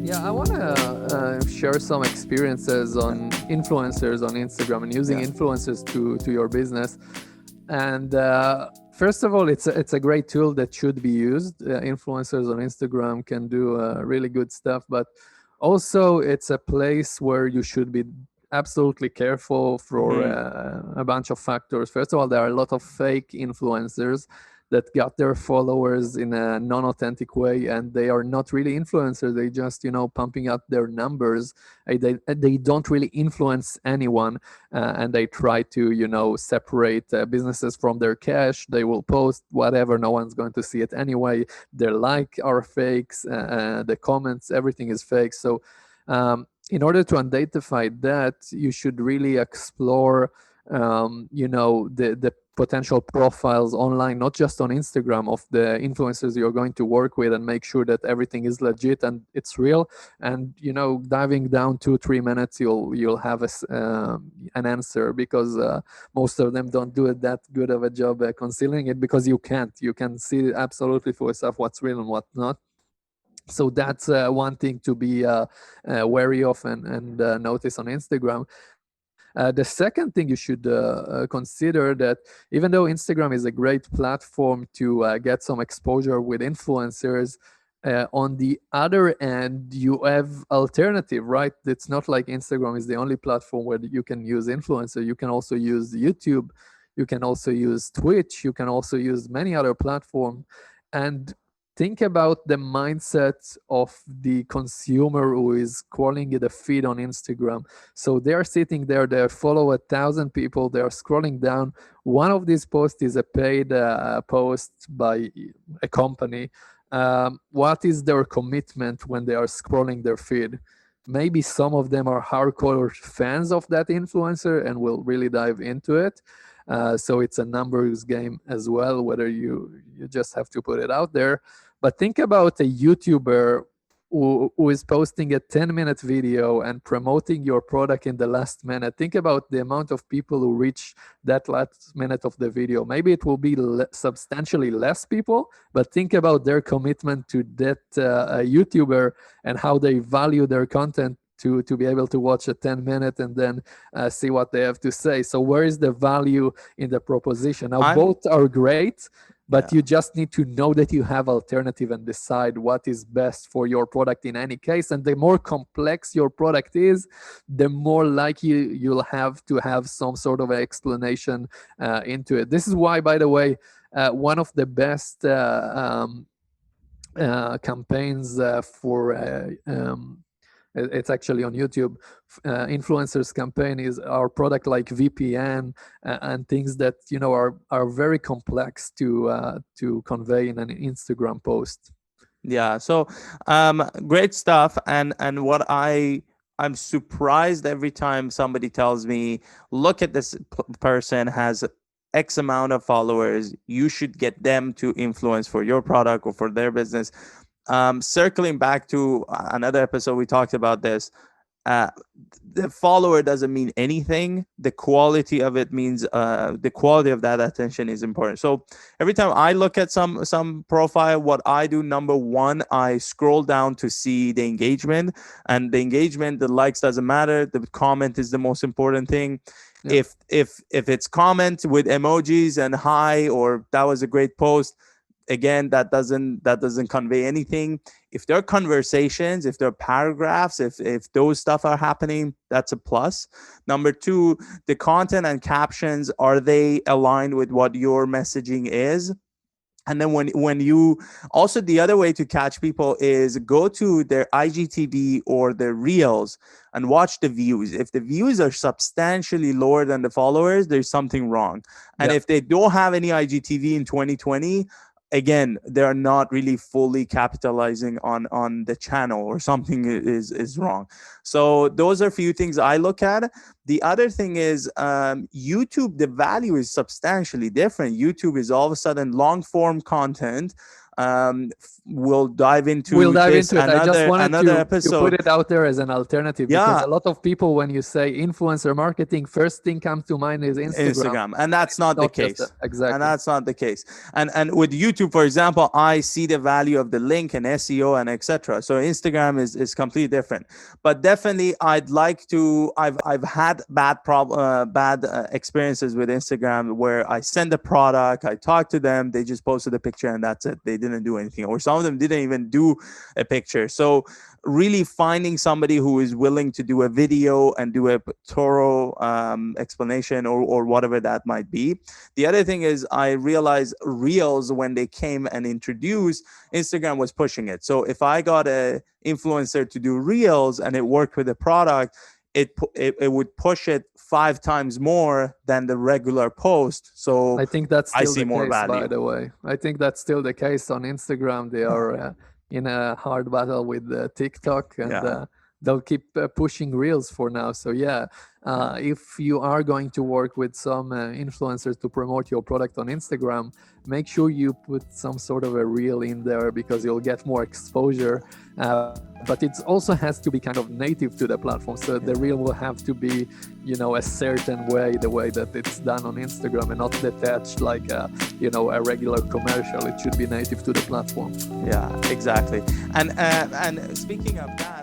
Yeah, I want to share some experiences Yeah. on influencers on Instagram and using Yeah. influencers to your business. And first of all, it's a great tool that should be used. Influencers on Instagram can do really good stuff, but also it's a place where you should be absolutely careful for Hmm. a bunch of factors. First of all, there are a lot of fake influencers that got their followers in a non-authentic way, and they are not really influencers. They just pumping out their numbers. They don't really influence anyone, and they try to separate businesses from their cash. They will post whatever, no one's going to see it anyway. Their like are fakes, the comments, everything is fake. So in order to identify that, you should really explore the potential profiles online, not just on Instagram, of the influencers you're going to work with, and make sure that everything is legit and it's real. And diving down 2-3 minutes, you'll have an answer, because most of them don't do it that good of a job concealing it, because you can see absolutely for yourself what's real and what's not. So that's one thing to be wary of and notice on Instagram. The second thing you should consider, that even though Instagram is a great platform to get some exposure with influencers, on the other end, you have alternative, right? It's not like Instagram is the only platform where you can use influencer. You can also use YouTube. You can also use Twitch. You can also use many other platforms. And think about the mindset of the consumer who is scrolling the feed on Instagram. So they are sitting there, they follow 1,000 people, they are scrolling down. One of these posts is a paid post by a company. What is their commitment when they are scrolling their feed? Maybe some of them are hardcore fans of that influencer and will really dive into it. So it's a numbers game as well, whether you just have to put it out there. But think about a YouTuber who is posting a 10-minute video and promoting your product in the last minute. Think about the amount of people who reach that last minute of the video. Maybe it will be substantially less people, but think about their commitment to that YouTuber and how they value their content to be able to watch a 10-minute and then see what they have to say. So where is the value in the proposition? Now, I'm. both are great, but Yeah. you just need to know that you have alternative and decide what is best for your product in any case. And the more complex your product is, the more likely you'll have to have some sort of explanation into it. This is why, by the way, one of the best campaigns for it's actually on YouTube. Influencers campaign is our product like VPN and things that are very complex to convey in an Instagram post. Yeah. So, great stuff. And what I'm surprised every time somebody tells me, look at this person has X amount of followers. You should get them to influence for your product or for their business. Circling back to another episode, we talked about this. uh, the follower doesn't mean anything. The quality of it means, the quality of that attention is important. So every time I look at some profile, what I do, number one, I scroll down to see the engagement. And the engagement, the likes doesn't matter, the comment is the most important thing. Yeah. If it's comment with emojis and hi, or that was a great post, again, that doesn't convey anything. If there are conversations, if there are paragraphs, if those stuff are happening, that's a plus. Number two, the content and captions, are they aligned with what your messaging is? And then when you, also, the other way to catch people is go to their IGTV or their reels and watch the views. If the views are substantially lower than the followers, there's something wrong. And Yeah. if they don't have any IGTV in 2020, again, they're not really fully capitalizing on the channel, or something is wrong. So those are a few things I look at. The other thing is, YouTube, the value is substantially different. YouTube is all of a sudden long form content. We'll dive into We'll dive this into it. I just wanted another to episode. put it out there as an alternative, Yeah. because a lot of people, when you say influencer marketing, first thing comes to mind is Instagram. And that's not the case. Exactly. And that's not the case. And with YouTube, for example, I see the value of the link and SEO and etc. So Instagram is completely different. But definitely, I'd like to. I've had bad experiences with Instagram where I send a product, I talk to them, they just posted a picture and that's it. They didn't do anything, or some of them didn't even do a picture. So really finding somebody who is willing to do a video and do a thorough explanation or whatever that might be. The other thing is, I realized Reels, when they came and introduced, Instagram was pushing it. So if I got a influencer to do Reels and it worked with the product, it would push it 5 times more than the regular post. So I think that's still I see the more case, value. by the way. I think that's still the case on Instagram. They are in a hard battle with TikTok, and they'll keep pushing Reels for now. So yeah, if you are going to work with some influencers to promote your product on Instagram, make sure you put some sort of a reel in there, because you'll get more exposure. But it also has to be kind of native to the platform. So the reel will have to be, a certain way, the way that it's done on Instagram, and not detached like a regular commercial. It should be native to the platform. Yeah, exactly. And speaking of that,